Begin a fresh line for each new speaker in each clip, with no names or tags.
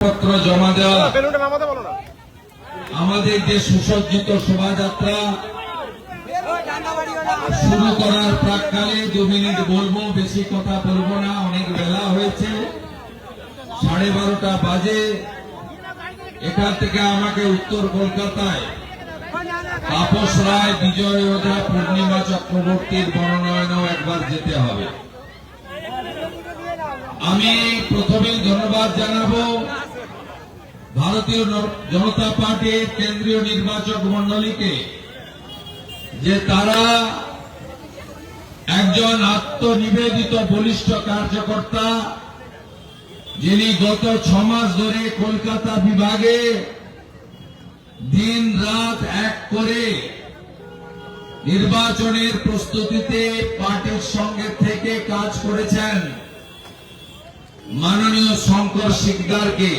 পত্র জমা দেওয়া আমাদের যে সুসজ্জিত শোভাযাত্রা শুরু করার প্রাক্কালে 2 মিনিট বলবো, বেশি কথা বলবো না, অনেক বেলা হয়েছে, 12:30 বাজে। এখান থেকে আমাকে উত্তর কলকাতায় তাপস রায়, বিজয় ওঝা, পূর্ণিমা চক্রবর্তীর মনোনয়নেও একবার যেতে হবে। আমি প্রথমেই ধন্যবাদ জানাবো ভারতীয় জনতা পার্টির কেন্দ্রীয় নির্বাচক মন্ডলীকে, যে তারা একজন আত্মনিবেদিত বলিষ্ঠ কার্যকর্তা, যিনি গত 6 মাস ধরে কলকাতা বিভাগে দিন রাত এক করে নির্বাচনের প্রস্তুতিতে পার্টির সঙ্গে থেকে কাজ করেছেন। মাননীয় শঙ্কর সিকদারকে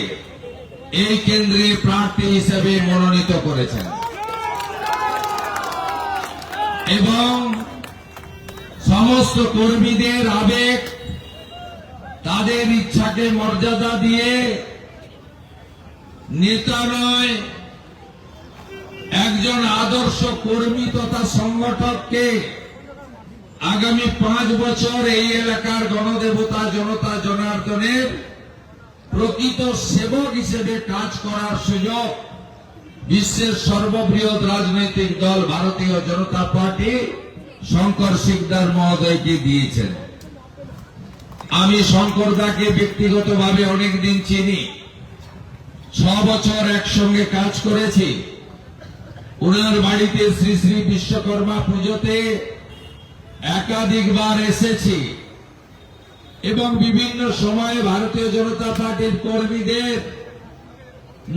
এই কেন্দ্রে প্রার্থী হিসেবে মনোনীত করেছেন এবং সমস্ত কর্মীদের আবেগ, তাদের ইচ্ছাকে মর্যাদা দিয়ে নেতা নয়, একজন আদর্শ কর্মী তথা সংগঠককে আগামী 5 বছর এই এলাকার গণদেবতা জনতা জনার্দনের প্রকৃত সেবক হিসেবে কাজ করার সুযোগ বিশ্বের সর্ববৃহৎ রাজনৈতিক দল ভারতীয় জনতা পার্টি শঙ্কর সিকদার মহোদয়কে দিয়েছেন। আমি শঙ্করদাকে ব্যক্তিগতভাবে অনেকদিন চিনি, 6 বছর একসঙ্গে কাজ করেছি। ওনার বাড়িতে শ্রী শ্রী বিশ্বকর্মা পুজোতে একাধিকবার এসেছি এবং বিভিন্ন সময়ে ভারতীয় জনতা পার্টির কর্মীদের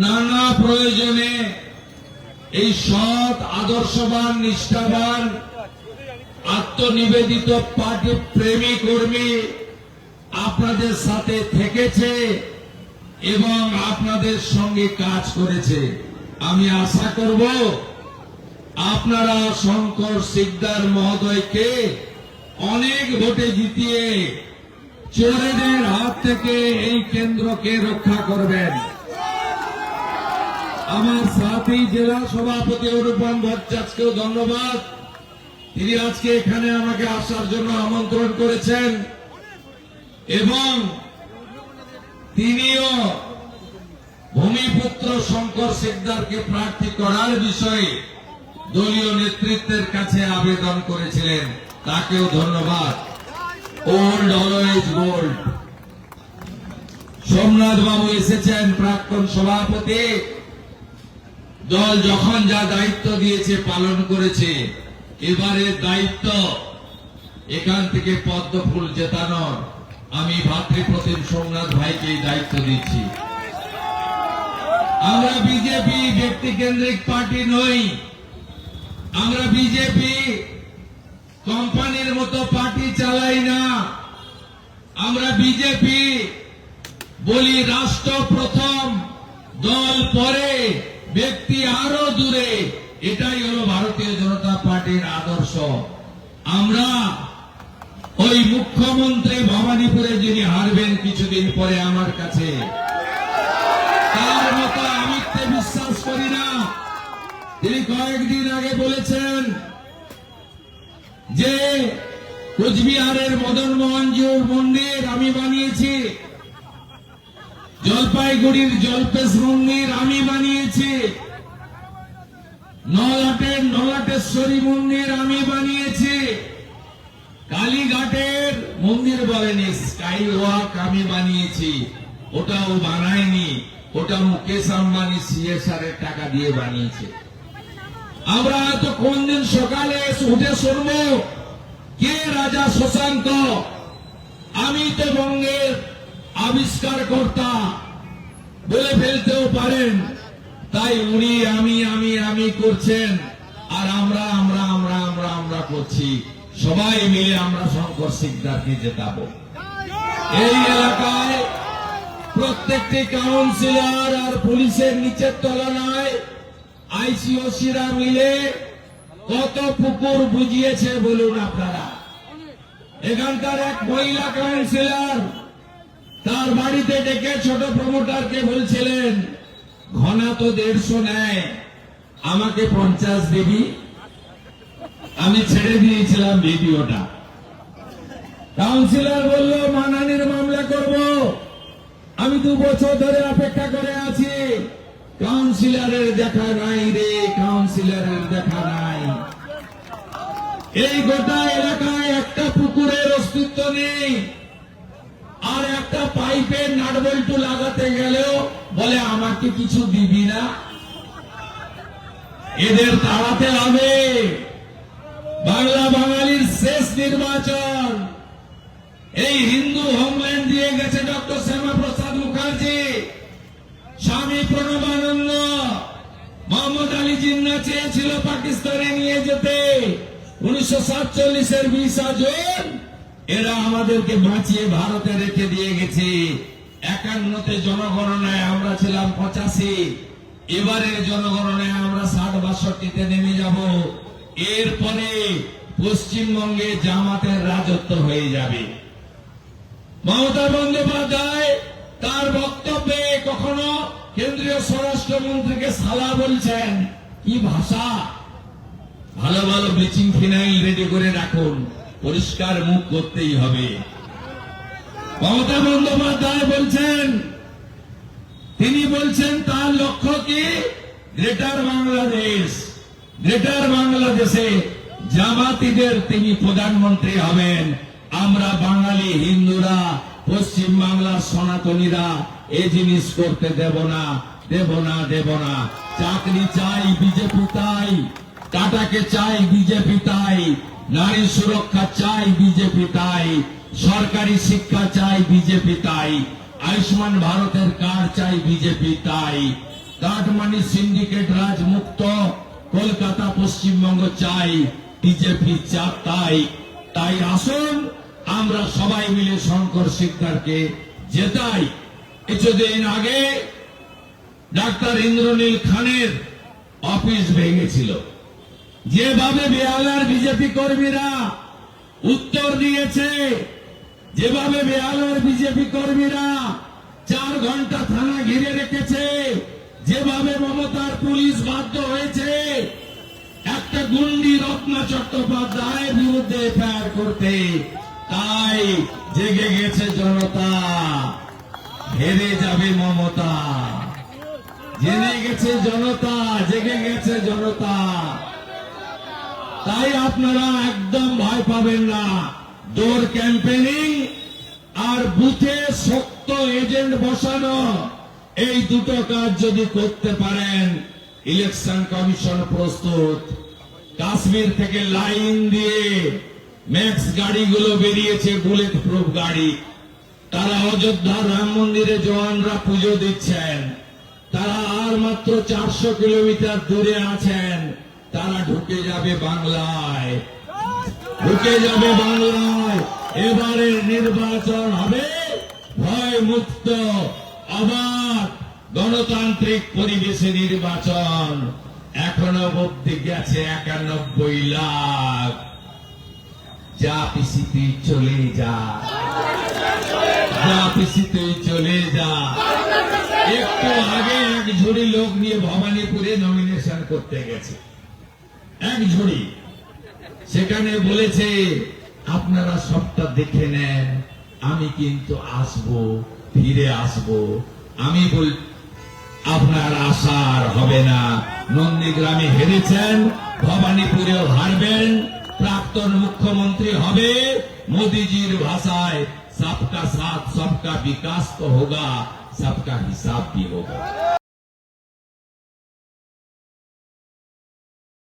নানা প্রয়োজনে এই সৎ, আদর্শবান, নিষ্ঠাবান, আত্মনিবেদিত পার্টি প্রেমী কর্মী আপনাদের সাথে থেকেছে এবং আপনাদের সঙ্গে কাজ করেছে। আমি আশা করব আপনারা শঙ্কর সিকদার মহোদয়কে অনেক ভোটে জিতিয়ে চোরেদের হাত থেকে এই কেন্দ্রকে রক্ষা করবেন। আমার সাথী জেলা সভাপতি অনুপম ভট্টাচার্যকেও ধন্যবাদ, তিনি আজকে এখানে আমাকে আসার জন্য আমন্ত্রণ করেছেন এবং তিনিও ভূমিপুত্র শঙ্কর সিকদারকে প্রার্থী করার বিষয়ে দলীয় নেতৃত্বের কাছে আবেদন করেছিলেন, তাকেও ধন্যবাদ। Old always gold. সোমনাথ বাবু এসেছেন, প্রাক্তন সভাপতি, দল যখন যা দায়িত্ব দিয়েছে পালন করেছে। এবারে দায়িত্ব এখান থেকে পদ্ম ফুল জেতানোর আমি ভাতৃপ্রতিম সোমনাথ ভাইকে দায়িত্ব দিচ্ছি। আমরা বিজেপি ব্যক্তি কেন্দ্রিক পার্টি নই, আমরা বিজেপি কোম্পানির মতো পার্টি চালাই না। আমরা বিজেপি বলি রাষ্ট্র প্রথম, দল পরে, ব্যক্তি আরো দূরে। এটাই হলো ভারতীয় জনতা পার্টির আদর্শ। আমরা ওই মুখ্যমন্ত্রী ভবানীপুরে যিনি হারবেন কিছুদিন পরে আমার কাছে, তার মতো আমিত্বে বিশ্বাস করি না। তিনি কয়েকদিন আগে বলেছেন যে কোচবিহারের মদন মোহনজির মন্দির আমি বানিয়েছি, জলপাইগুড়ির জলপেশ মন্দির আমি বানিয়েছি, নলাটের নলাটেশ্বরী মন্দির আমি বানিয়েছি, কালীঘাটের মন্দির বলেনি, স্কাই ওয়াক আমি বানিয়েছি। ওটাও বানায়নি, ওটা মুকেশ আম্বানি সিএসআর এর টাকা দিয়ে বানিয়েছে। আমরা হয়তো কোন দিন সকালে উঠে শুনবো কে রাজা শশাঙ্ক, আমি তো বঙ্গের আবিষ্কার কর্তা বলে ফেলতেও পারেন। তাই উনি আমি আমি আমি করছেন আর আমরা আমরা আমরা আমরা আমরা করছি। সবাই মিলে আমরা শঙ্কর সিকদারকে জেতাবো। এই এলাকায় প্রত্যেকটি কাউন্সিলর আর পুলিশের নিচের তলায় আইসিওসিরা মিলে কত পুকুর বুঝিয়েছে বলুন আপনারা। এখানকার এক মহিলা কাউন্সিলর তার বাড়িতে ডেকে ছোট প্রমোটারকে বলছিলেন, ঘনা তো 150 নেয়, আমাকে 50 দিবি। আমি ছেড়ে দিয়েছিলাম ভিডিওটা। কাউন্সিলর বলল, মানহানির মামলা করব। আমি 2 বছর ধরে অপেক্ষা করে আছি। কাউন্সিলরের দেখা নাই রে, কাউন্সিলরের দেখা নাই। এই গোটা এলাকায় একটা পুকুরের অস্তিত্ব নেই, আর একটা পাইপের নাটবল্টু লাগাতে গেলেও বলে আমাকে কিছু দিবি না। এদের তাড়াতে হবে। বাংলা বাঙালির শেষ নির্বাচন। এই হিন্দু হোমল্যান্ড দিয়ে গেছে ডক্টর শ্যামাপ্রসাদ মুখার্জি, স্বামী প্রণবানন্দ, মোহাম্মদ আলী জিন্নাহ চেয়েছিল পাকিস্তানে নিয়ে যেতে 1947-এর 20 জুন। এরা আমাদেরকে বাঁচিয়ে ভারতে রেখে দিয়ে গেছে। 51-তে জনগণনায় আমরা ছিলাম 85, এবারের জনগণনায় আমরা 60-62-তে নেমে যাব। এরপরে পশ্চিমবঙ্গে জামাতের রাজত্ব হয়ে যাবে। মমতা বন্দ্যোপাধ্যায় তার বক্তব্যে কখনো কেন্দ্রীয় স্বরাষ্ট্রমন্ত্রীকে শালা বলছেন। কি ভাষা! ভালো ভালো ব্লিচিং ফিনাইল রেডি করে রাখুন, পরিষ্কার মুখ করতেই হবে। মমতা বন্দ্যোপাধ্যায় বলছেন, তিনি বলছেন তার লক্ষ্য কি গ্রেটার বাংলাদেশ। গ্রেটার বাংলাদেশে জামাতিদের তিনি প্রধানমন্ত্রী হবেন। আমরা বাঙালি হিন্দুরা, পশ্চিম বাংলার সনাতনীরা এই জিনিস করতে দেব না, দেব না, দেব না। চাকরি চাই বিজেপি তাই, টাটাকে চাই বিজেপি তাই, নারী সুরক্ষা চাই বিজেপি তাই, সরকারি শিক্ষা চাই বিজেপি তাই, আয়ুষ্মান ভারতের কার্ড চাই বিজেপি তাই, কাটমানি সিন্ডিকেট রাজ মুক্ত কলকাতা পশ্চিমবঙ্গ চাই বিজেপি তাই। তাই আসুন আমরা সবাই মিলে শঙ্কর সিকদারকে জেতাই। কিছুদিন আগে ডাক্তার ইন্দ্রনীল খানের অফিস ভেঙেছিল। যেভাবে বেহালার বিজেপি কর্মীরা উত্তর দিয়েছে, যেভাবে বেহালার বিজেপি কর্মীরা 4 ঘন্টা থানা ঘিরে রেখেছে, যেভাবে মমতার পুলিশ বাধ্য হয়েছে একটা গুন্ডি রত্না চট্টোপাধ্যায়ের বিরুদ্ধে এফআইআর করতে, তাই জেগে গেছে জনতা। হেরে যাবে মমতা। জেনে গেছে জনতা, জেগে গেছে জনতা। তাই আপনারা একদম ভয় পাবেন না। ডোর ক্যাম্পেনিং আর বুথে শক্ত এজেন্ট বসানো, এই দুটো কাজ যদি করতে পারেন, ইলেকশন কমিশন প্রস্তুত। কাশ্মীর থেকে লাইন দিয়ে ম্যাক্স গাড়িগুলো বেরিয়েছে, বুলেট প্রুফ গাড়ি। তারা অযোধ্যা রাম মন্দিরে জওয়ানরা পুজো দিচ্ছেন। তারা আর মাত্র 400 কিলোমিটার দূরে আছেন। তারা ঢুকে যাবে বাংলায়, ঢুকে যাবে বাংলায়। এবারের নির্বাচন হবে ভয় মুক্ত, অবাধ, গণতান্ত্রিক পরিবেশে নির্বাচন। এখনো অব্দি গেছে 91 লাখ। যা পিসি তুই চলে যা, যা পিসি তুই চলে যা। একটু আগে এক ঝুড়ি লোক নিয়ে ভবানীপুরে নমিনেশন করতে গেছে, এক ঝুড়ি। সেখানে বলেছে আপনারা সবটা দেখে নেন, আমি কিন্তু আসবো, ফিরে আসবো। আমি বল আপনার আশার হবে না। নন্দীগ্রামে হেরেছেন, ভবানীপুরেও হারবেন। প্রাক্তন মুখ্যমন্ত্রী হবে মোদীজির ভাষায়, सबका साथ सबका विकास तो होगा, सबका हिसाब भी होगा।